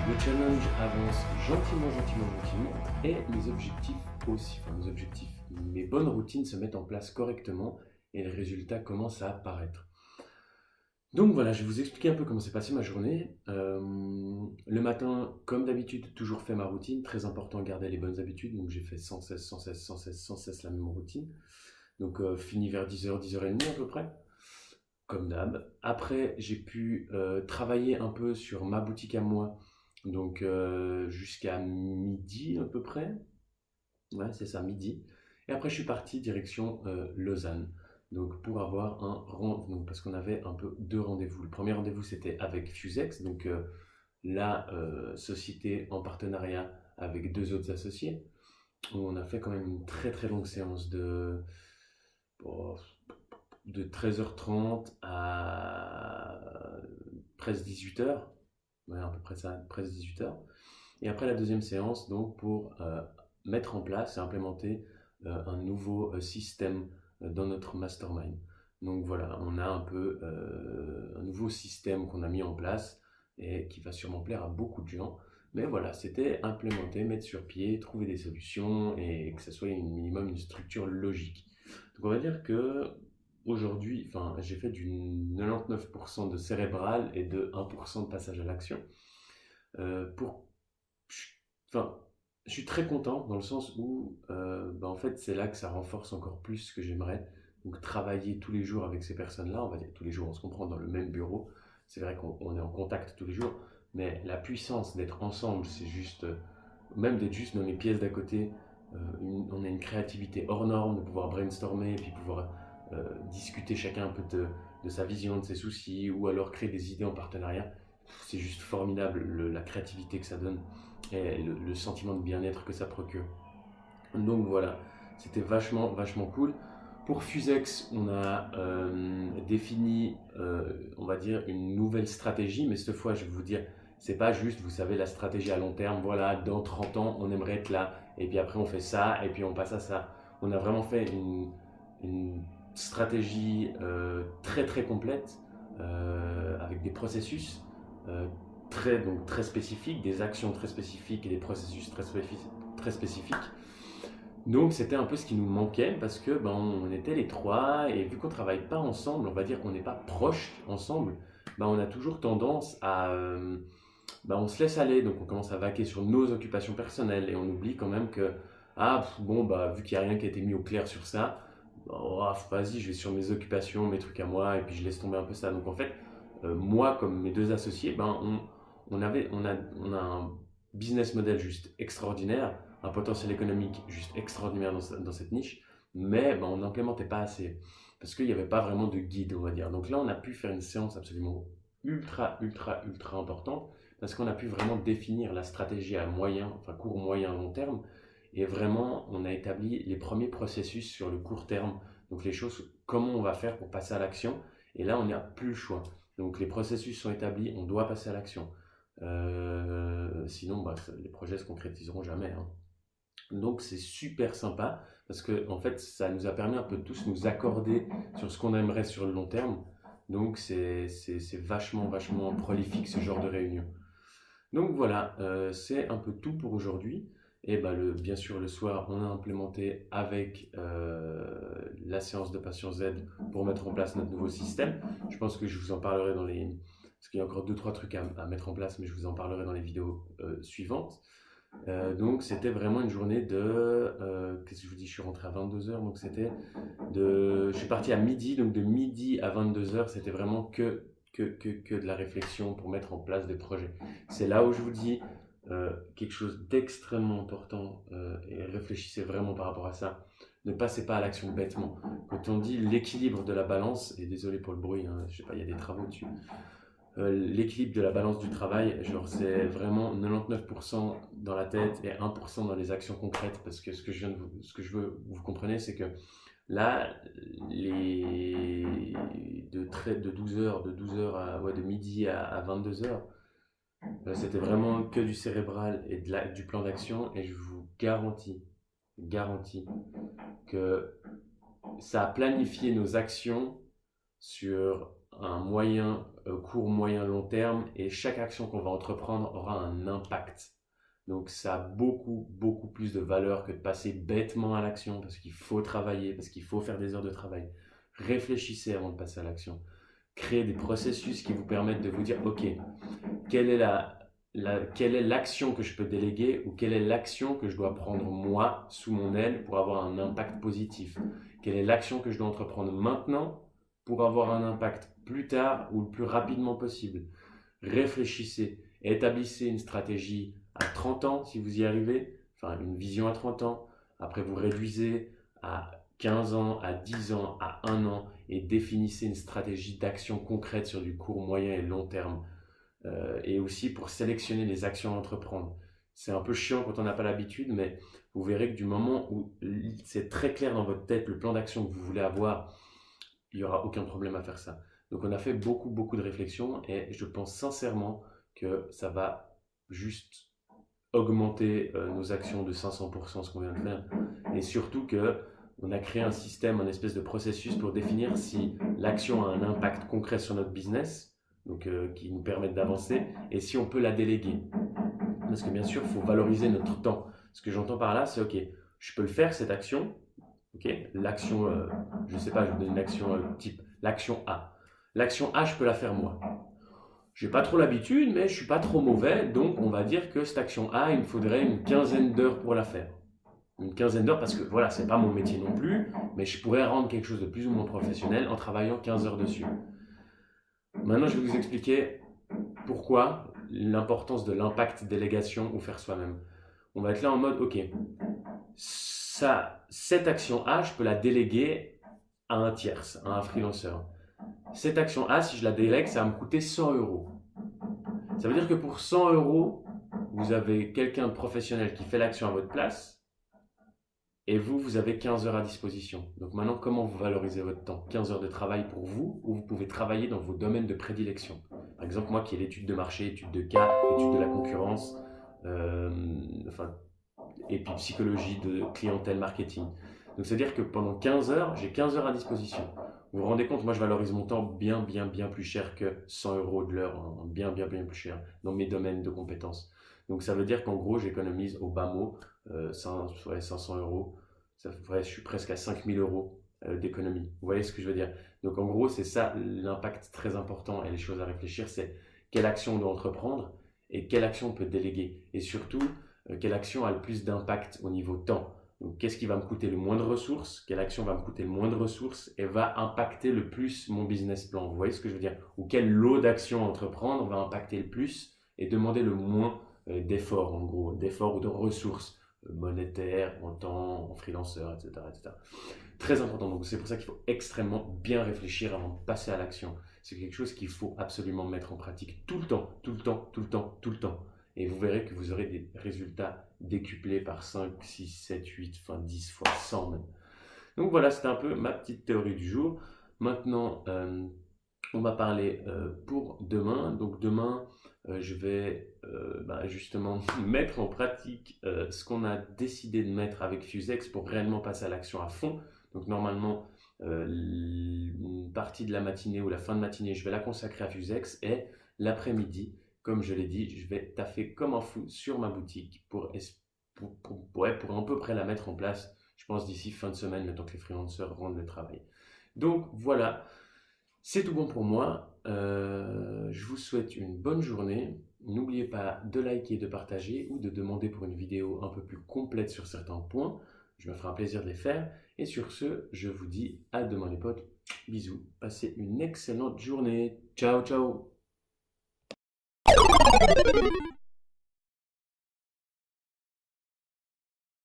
Le challenge avance gentiment et mes objectifs aussi. Enfin, mes objectifs, mes bonnes routines se mettent en place correctement et les résultats commencent à apparaître. Donc voilà, je vais vous expliquer un peu comment s'est passée ma journée. Le matin, comme d'habitude, toujours fait ma routine. Très important, garder les bonnes habitudes. Donc j'ai fait sans cesse la même routine. Donc fini vers 10h, 10h30 à peu près, comme d'hab. Après, j'ai pu travailler un peu sur ma boutique à moi. Donc jusqu'à midi à peu près. Ouais, c'est ça, midi. Et après, je suis parti direction Lausanne. Donc, pour avoir un rendez-vous, parce qu'on avait un peu deux rendez-vous. Le premier rendez-vous, c'était avec Fusex, donc la société en partenariat avec deux autres associés. On a fait quand même une très très longue séance oh, de 13h30 à presque 18h. Ouais, à peu près ça, presque 18h. Et après la deuxième séance, donc pour mettre en place et implémenter un nouveau système dans notre mastermind. Donc voilà, on a un peu un nouveau système qu'on a mis en place et qui va sûrement plaire à beaucoup de gens. Mais voilà, c'était implémenter, mettre sur pied, trouver des solutions et que ce soit un minimum une structure logique. Donc on va dire que aujourd'hui, enfin, j'ai fait du 99% de cérébral et de 1% de passage à l'action. Pour Enfin, je suis très content dans le sens où, en fait, c'est là que ça renforce encore plus ce que j'aimerais. Donc, travailler tous les jours avec ces personnes-là, on va dire tous les jours, on se comprend dans le même bureau. C'est vrai qu'on est en contact tous les jours, mais la puissance d'être ensemble, c'est juste, même d'être juste dans les pièces d'à côté, on a une créativité hors norme, de pouvoir brainstormer, et puis pouvoir discuter chacun un peu de sa vision, de ses soucis, ou alors créer des idées en partenariat. C'est juste formidable la créativité que ça donne et le sentiment de bien-être que ça procure. Donc voilà, c'était vachement cool. Pour Fusex, on a défini, on va dire, une nouvelle stratégie, mais cette fois, je vais vous dire, c'est pas juste, vous savez, la stratégie à long terme, voilà, dans 30 ans, on aimerait être là, et puis après, on fait ça, et puis on passe à ça. On a vraiment fait une stratégie très complète, avec des processus euh, donc très spécifiques, des actions très spécifiques et des processus très spécifiques. Donc c'était un peu ce qui nous manquait parce que on était les trois et vu qu'on travaille pas ensemble, on va dire qu'on n'est pas proches ensemble, on a toujours tendance à on se laisse aller, donc on commence à vaquer sur nos occupations personnelles et on oublie quand même que vu qu'il n'y a rien qui a été mis au clair sur ça, vas-y, je vais sur mes occupations, mes trucs à moi et puis je laisse tomber un peu ça. Donc en fait, moi comme mes deux associés, on a un business model juste extraordinaire, un potentiel économique juste extraordinaire dans cette niche, mais on n'implémentait pas assez parce qu'il n'y avait pas vraiment de guide, on va dire. Donc là, on a pu faire une séance absolument ultra importante parce qu'on a pu vraiment définir la stratégie à moyen, enfin court, moyen, long terme. Et vraiment, on a établi les premiers processus sur le court terme. Donc les choses, comment on va faire pour passer à l'action. Et là, on n'a plus le choix. Donc les processus sont établis, on doit passer à l'action. Sinon, les projets se concrétiseront jamais, hein. Donc c'est super sympa parce que en fait, ça nous a permis un peu de tous nous accorder sur ce qu'on aimerait sur le long terme. Donc c'est vachement prolifique ce genre de réunion. Donc voilà, c'est un peu tout pour aujourd'hui. Et bien sûr, le soir, on a implémenté avec la séance de Patient Z pour mettre en place notre nouveau système. Je pense que je vous en parlerai dans les... Parce qu'il y a encore deux, trois trucs à mettre en place, mais je vous en parlerai dans les vidéos suivantes. Donc c'était vraiment une journée de... qu'est-ce que je vous dis? Je suis rentré à 22h, donc c'était de... Je suis parti à midi, donc de midi à 22h, c'était vraiment que de la réflexion pour mettre en place des projets. C'est là où je vous dis quelque chose d'extrêmement important et réfléchissez vraiment par rapport à ça. Ne passez pas à l'action bêtement. Quand on dit l'équilibre de la balance, et désolé pour le bruit, hein, je sais pas, il y a des travaux dessus. L'équilibre de la balance du travail, genre c'est vraiment 99% dans la tête et 1% dans les actions concrètes parce que ce que je veux que vous compreniez, c'est que là, de 12h, de midi à 22h, c'était vraiment que du cérébral et du plan d'action et je vous garantis que ça a planifié nos actions sur un moyen court, moyen, long terme et chaque action qu'on va entreprendre aura un impact. Donc ça a beaucoup plus de valeur que de passer bêtement à l'action parce qu'il faut travailler, parce qu'il faut faire des heures de travail. Réfléchissez avant de passer à l'action. Créez des processus qui vous permettent de vous dire, ok, quelle est l'action que je peux déléguer ou quelle est l'action que je dois prendre moi sous mon aile pour avoir un impact positif? Quelle est l'action que je dois entreprendre maintenant pour avoir un impact plus tard ou le plus rapidement possible? Réfléchissez, établissez une stratégie à 30 ans si vous y arrivez, enfin une vision à 30 ans, après vous réduisez à 15 ans, à 10 ans, à 1 an et définissez une stratégie d'action concrète sur du court, moyen et long terme. Et aussi pour sélectionner les actions à entreprendre. C'est un peu chiant quand on n'a pas l'habitude, mais vous verrez que du moment où c'est très clair dans votre tête le plan d'action que vous voulez avoir, il n'y aura aucun problème à faire ça. Donc on a fait beaucoup de réflexions et je pense sincèrement que ça va juste augmenter nos actions de 500%, ce qu'on vient de faire. Et surtout que on a créé un système, un espèce de processus pour définir si l'action a un impact concret sur notre business, donc qui nous permettent d'avancer, et si on peut la déléguer. Parce que bien sûr, il faut valoriser notre temps. Ce que j'entends par là, c'est ok, je peux le faire cette action, ok, l'action, je ne sais pas, je vous donne une action type, l'action A. L'action A, je peux la faire moi. J'ai pas trop l'habitude, mais je suis pas trop mauvais, donc on va dire que cette action A, il me faudrait une quinzaine d'heures pour la faire. Une quinzaine d'heures parce que voilà, c'est pas mon métier non plus, mais je pourrais rendre quelque chose de plus ou moins professionnel en travaillant 15 heures dessus. Maintenant, je vais vous expliquer pourquoi l'importance de l'impact délégation ou faire soi-même. On va être là en mode, ok, cette action A, je peux la déléguer à un tierce, à un freelanceur. Cette action A, si je la délègue, ça va me coûter 100 euros. Ça veut dire que pour 100 euros, vous avez quelqu'un de professionnel qui fait l'action à votre place et vous avez 15 heures à disposition. Donc maintenant, comment vous valorisez votre temps? 15 heures de travail pour vous ou vous pouvez travailler dans vos domaines de prédilection. Par exemple, moi qui ai l'étude de marché, étude de cas, étude de la concurrence, et puis psychologie de clientèle marketing. Donc c'est-à-dire que pendant 15 heures, j'ai 15 heures à disposition. Vous vous rendez compte, moi je valorise mon temps bien plus cher que 100 euros de l'heure, hein, bien plus cher dans mes domaines de compétences. Donc ça veut dire qu'en gros j'économise au bas mot 500 euros, je suis presque à 5000 euros d'économie. Vous voyez ce que je veux dire? Donc en gros c'est ça l'impact très important et les choses à réfléchir, c'est quelle action on doit entreprendre et quelle action on peut déléguer et surtout quelle action a le plus d'impact au niveau temps. Donc, qu'est-ce qui va me coûter le moins de ressources? Quelle action va me coûter le moins de ressources et va impacter le plus mon business plan? Vous voyez ce que je veux dire? Ou quel lot d'actions à entreprendre va impacter le plus et demander le moins d'efforts, en gros, d'efforts ou de ressources monétaires, en temps, en freelanceur, etc., etc. Très important. Donc, c'est pour ça qu'il faut extrêmement bien réfléchir avant de passer à l'action. C'est quelque chose qu'il faut absolument mettre en pratique tout le temps. Et vous verrez que vous aurez des résultats décuplés par 5, 6, 7, 8, enfin 10 fois 100 même. Donc voilà, c'était un peu ma petite théorie du jour. Maintenant, on va parler pour demain. Donc demain, je vais justement mettre en pratique ce qu'on a décidé de mettre avec Fusex pour réellement passer à l'action à fond. Donc normalement, une partie de la matinée ou la fin de matinée, je vais la consacrer à Fusex et l'après-midi, comme je l'ai dit, je vais taffer comme un fou sur ma boutique pour à peu près la mettre en place, je pense d'ici fin de semaine, le temps que les freelancers rendent le travail. Donc voilà, c'est tout bon pour moi. Je vous souhaite une bonne journée. N'oubliez pas de liker, de partager ou de demander pour une vidéo un peu plus complète sur certains points. Je me ferai un plaisir de les faire. Et sur ce, je vous dis à demain les potes. Bisous. Passez une excellente journée. Ciao, ciao.